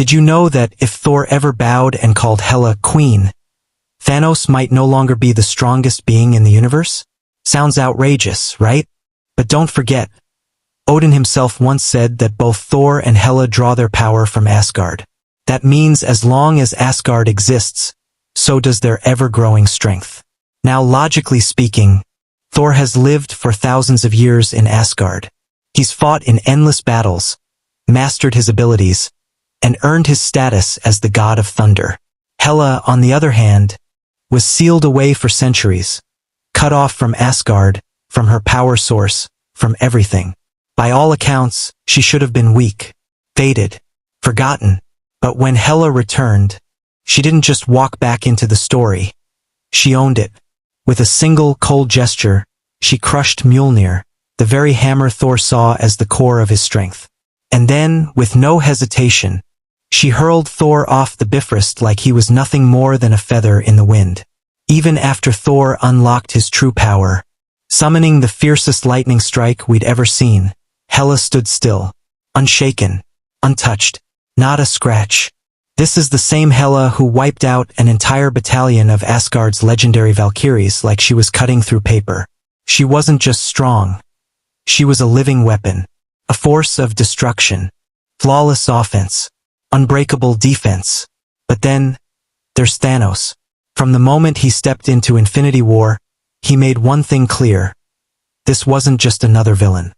Did you know that if Thor ever bowed and called Hela queen, Thanos might no longer be the strongest being in the universe? Sounds outrageous, right? But don't forget, Odin himself once said that both Thor and Hela draw their power from Asgard. That means as long as Asgard exists, so does their ever-growing strength. Now, logically speaking, Thor has lived for thousands of years in Asgard. He's fought in endless battles, mastered his abilities, and earned his status as the god of thunder. Hela, on the other hand, was sealed away for centuries, cut off from Asgard, from her power source, from everything. By all accounts, she should have been weak, fated, forgotten. But when Hela returned, she didn't just walk back into the story. She owned it. With a single cold gesture, she crushed Mjolnir, the very hammer Thor saw as the core of his strength. And then, with no hesitation, she hurled Thor off the Bifrost like he was nothing more than a feather in the wind. Even after Thor unlocked his true power, summoning the fiercest lightning strike we'd ever seen, Hela stood still, unshaken, untouched, not a scratch. This is the same Hela who wiped out an entire battalion of Asgard's legendary Valkyries like she was cutting through paper. She wasn't just strong. She was a living weapon, a force of destruction, flawless offense, unbreakable defense. But then, there's Thanos. From the moment he stepped into Infinity War, he made one thing clear. This wasn't just another villain.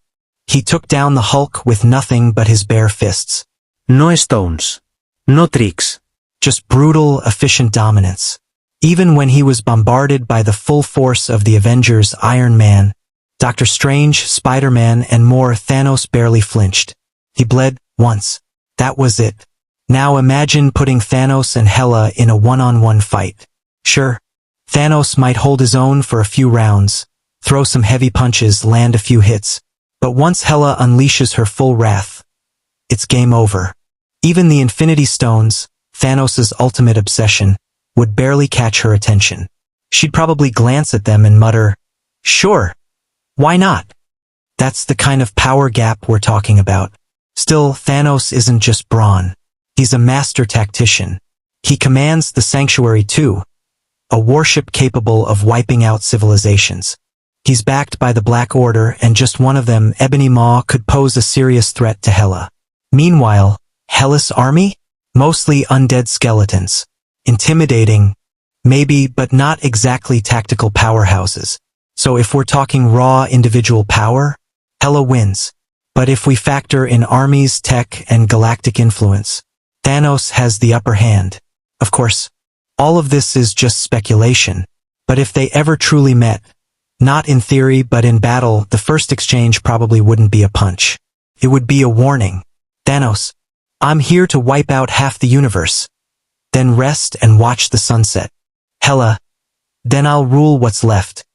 He took down the Hulk with nothing but his bare fists. No stones. No tricks. Just brutal, efficient dominance. Even when he was bombarded by the full force of the Avengers, Iron Man, Doctor Strange, Spider-Man, and more, Thanos barely flinched. He bled once. That was it. Now imagine putting Thanos and Hela in a one-on-one fight. Sure, Thanos might hold his own for a few rounds, throw some heavy punches, land a few hits. But once Hela unleashes her full wrath, it's game over. Even the Infinity Stones, Thanos' ultimate obsession, would barely catch her attention. She'd probably glance at them and mutter, "Sure, why not?" That's the kind of power gap we're talking about. Still, Thanos isn't just brawn. He's a master tactician. He commands the Sanctuary too, a warship capable of wiping out civilizations. He's backed by the Black Order, and just one of them, Ebony Maw, could pose a serious threat to Hela. Meanwhile, Hela's army? Mostly undead skeletons. Intimidating, maybe, but not exactly tactical powerhouses. So if we're talking raw individual power, Hela wins. But if we factor in armies, tech, and galactic influence, Thanos has the upper hand. Of course, all of this is just speculation. But if they ever truly met, not in theory but in battle, the first exchange probably wouldn't be a punch. It would be a warning. Thanos, I'm here to wipe out half the universe. Then rest and watch the sunset. Hela, then I'll rule what's left.